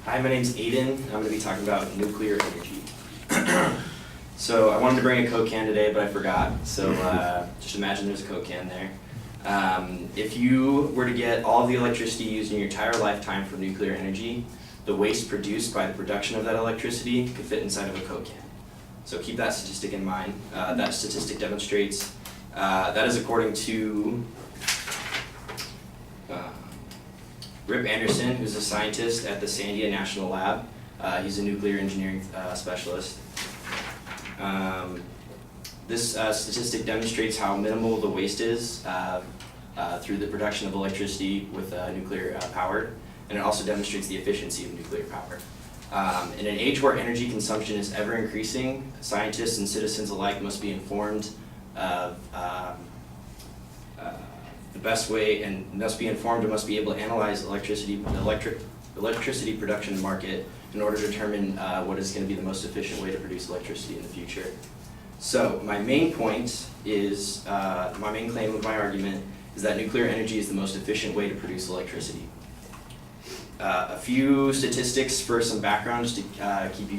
Hi, my name's Aden. I'm going to be talking about nuclear energy. So I wanted to bring a Coke can today, but I forgot. So just imagine there's a Coke can there. If you were to get all of the electricity used in your entire lifetime from nuclear energy, the waste produced by the production of that electricity could fit inside of a Coke can. So keep that statistic in mind. That statistic demonstrates, that is according to Rip Anderson, who's a scientist at the Sandia National Lab. He's a nuclear engineering specialist. This statistic demonstrates how minimal the waste is through the production of electricity with nuclear power, and it also demonstrates the efficiency of nuclear power. In an age where energy consumption is ever increasing, scientists and citizens alike must be informed of the best way, and must be informed and must be able to analyze electricity production market in order to determine what is going to be the most efficient way to produce electricity in the future. So my main point is, my main claim of my argument is that nuclear energy is the most efficient way to produce electricity. A few statistics for some background just to give you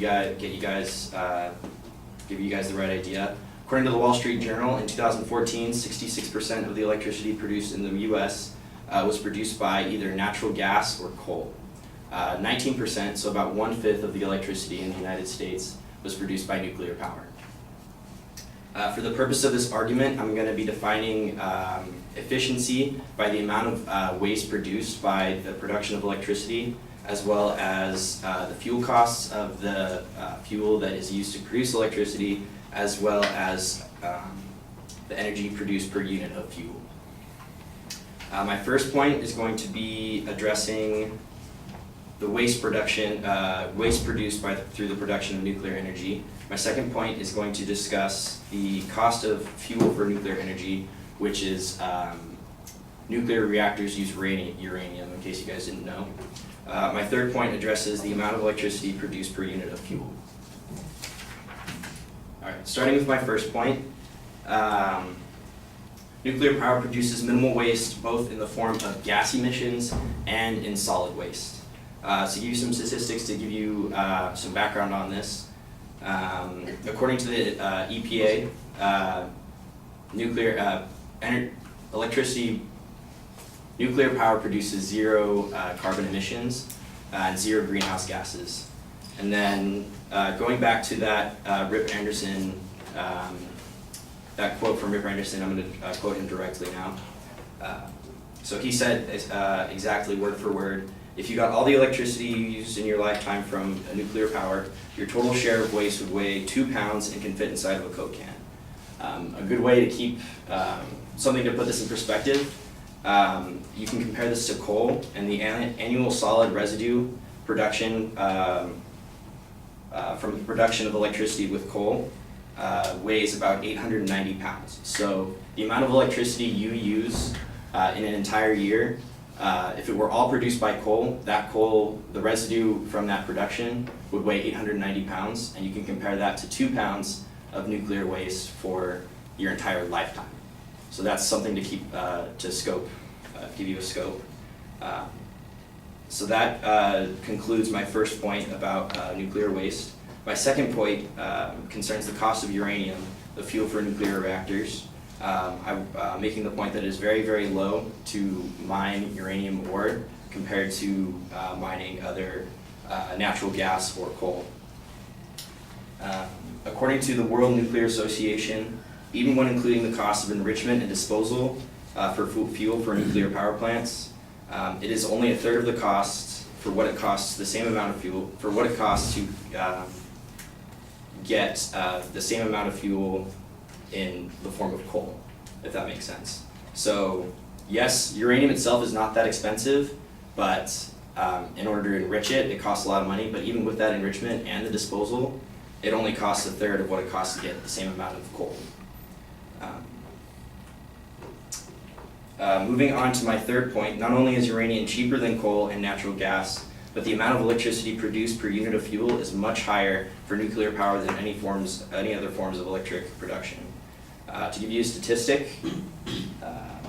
guys the right idea. According to the Wall Street Journal, in 2014, 66% of the electricity produced in the U.S. Was produced by either natural gas or coal. 19%, so about 1/5 of the electricity in the United States, was produced by nuclear power. For the purpose of this argument, I'm going to be defining efficiency by the amount of waste produced by the production of electricity, as well as the fuel costs of the fuel that is used to produce electricity, as well as the energy produced per unit of fuel. My first point is going to be addressing the waste production, waste produced through the production of nuclear energy. My second point is going to discuss the cost of fuel for nuclear energy, which is nuclear reactors use uranium, in case you guys didn't know. My third point addresses the amount of electricity produced per unit of fuel. All right, starting with my first point, nuclear power produces minimal waste both in the form of gas emissions and in solid waste. To give you some statistics to give you some background on this, according to the EPA, nuclear power produces zero carbon emissions and zero greenhouse gases. And then going back to that Rip Anderson, that quote from Rip Anderson, I'm going to quote him directly now. So he said exactly word for word, if you got all the electricity you used in your lifetime from nuclear power, your total share of waste would weigh 2 pounds and can fit inside of a Coke can. A good way to keep something to put this in perspective, you can compare this to coal, and the annual solid residue production from the production of electricity with coal weighs about 890 pounds. So the amount of electricity you use in an entire year, if it were all produced by coal, the residue from that production would weigh 890 pounds, and you can compare that to 2 pounds of nuclear waste for your entire lifetime. So that's something to keep, to scope, give you a scope. So that concludes my first point about nuclear waste. My second point concerns the cost of uranium, the fuel for nuclear reactors. I'm making the point that it is very, very low to mine uranium ore compared to mining other natural gas or coal. According to the World Nuclear Association, even when including the cost of enrichment and disposal for fuel for nuclear power plants, it is only a third of the cost for what it costs, the same amount of fuel, for what it costs to get the same amount of fuel in the form of coal, if that makes sense. So yes, uranium itself is not that expensive, but in order to enrich it, it costs a lot of money, but even with that enrichment and the disposal, it only costs a third of what it costs to get the same amount of coal. Moving on to my third point, not only is uranium cheaper than coal and natural gas, but the amount of electricity produced per unit of fuel is much higher for nuclear power than any other forms of electric production. To give you a statistic,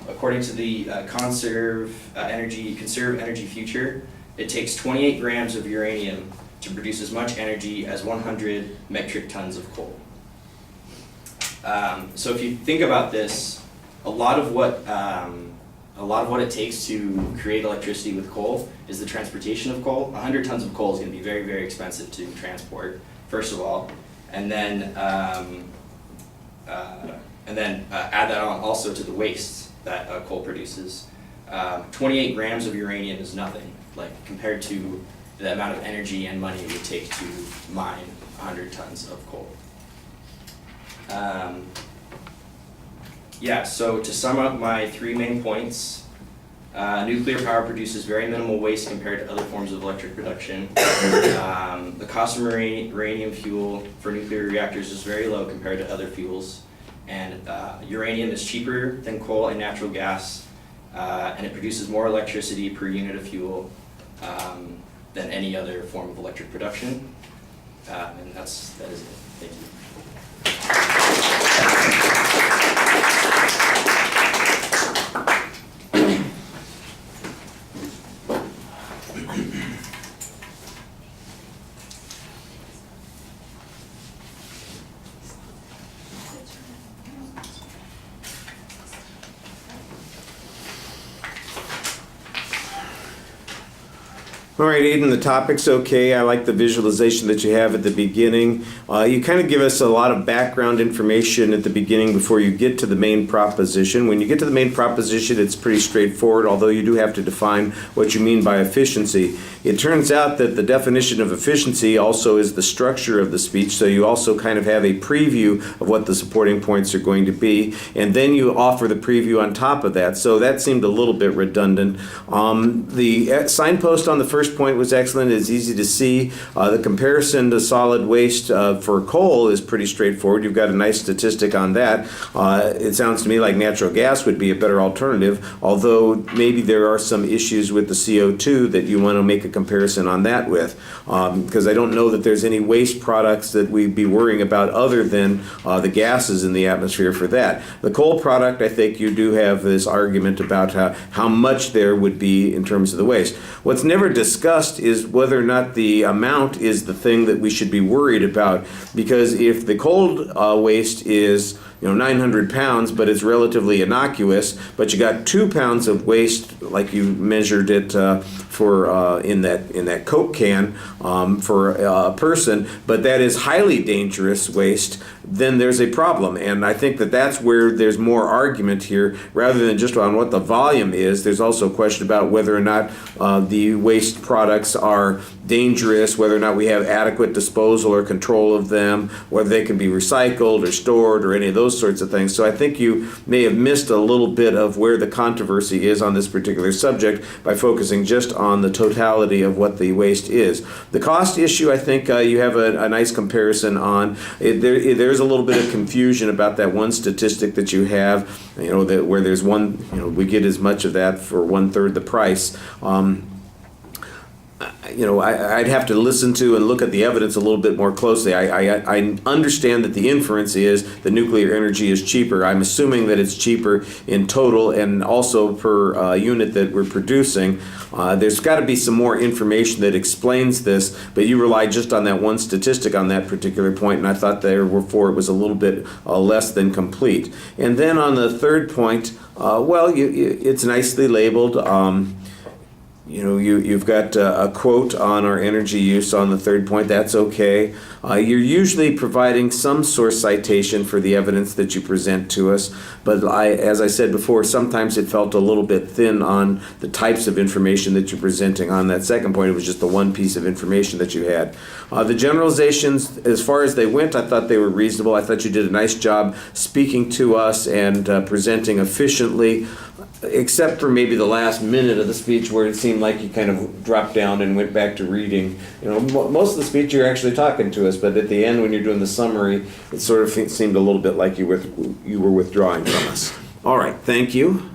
according to the Conserve Energy Future, It takes 28 grams of uranium to produce as much energy as 100 metric tons of coal. So if you think about this, a lot of what it takes to create electricity with coal is the transportation of coal. 100 tons of coal is going to be very, very expensive to transport, first of all, and then add that on also to the waste that coal produces. 28 grams of uranium is nothing, like compared to the amount of energy and money it would take to mine 100 tons of coal. Yeah, so to sum up my 3 main points, nuclear power produces very minimal waste compared to other forms of electric production. The cost of uranium fuel for nuclear reactors is very low compared to other fuels. And uranium is cheaper than coal and natural gas, and it produces more electricity per unit of fuel than any other form of electric production. And that is it. Thank you. All right, Aden, the topic's okay. I like the visualization that you have at the beginning. You kind of give us a lot of background information at the beginning before you get to the main proposition. When you get to the main proposition, it's pretty straightforward, although you do have to define what you mean by efficiency. It turns out that the definition of efficiency also is the structure of the speech, so you also kind of have a preview of what the supporting points are going to be, and then you offer the preview on top of that. So that seemed a little bit redundant. The signpost on the first point was excellent. It's easy to see. The comparison to solid waste for coal is pretty straightforward. You've got a nice statistic on that. It sounds to me like natural gas would be a better alternative, although maybe there are some issues with the CO2 that you want to make a comparison on that with, because I don't know that there's any waste products that we'd be worrying about other than the gases in the atmosphere for that. The coal product, I think you do have this argument about how much there would be in terms of the waste. What's never discussed is whether or not the amount is the thing that we should be worried about, because if the coal waste is 900 pounds, but it's relatively innocuous, but you got 2 pounds of waste, like you measured it for in that Coke can for a person, but that is highly dangerous waste, then there's a problem. And I think that that's where there's more argument here, rather than just on what the volume is. There's also a question about whether or not the waste products are dangerous, whether or not we have adequate disposal or control of them, whether they can be recycled or stored or any of those sorts of things. So I think you may have missed a little bit of where the controversy is on this particular subject by focusing just on the totality of what the waste is. The cost issue, I think you have a nice comparison on. There's a little bit of confusion about that one statistic that you have, that where there's one, we get as much of that for 1/3 the price. I'd have to listen to and look at the evidence a little bit more closely. I understand that the inference is that nuclear energy is cheaper. I'm assuming that it's cheaper in total and also per unit that we're producing. There's got to be some more information that explains this, but you rely just on that one statistic on that particular point, and I thought therefore it was a little bit less than complete. And then on the third point, it's nicely labeled. You've got a quote on our energy use on the third point. That's okay. You're usually providing some source citation for the evidence that you present to us, but as I said before, sometimes it felt a little bit thin on the types of information that you're presenting. On that second point, it was just the one piece of information that you had. The generalizations, as far as they went, I thought they were reasonable. I thought you did a nice job speaking to us and presenting efficiently, except for maybe the last minute of the speech where it seemed like you kind of dropped down and went back to reading. Most of the speech you're actually talking to us, but at the end when you're doing the summary, it sort of seemed a little bit like you were withdrawing from us. All right, thank you.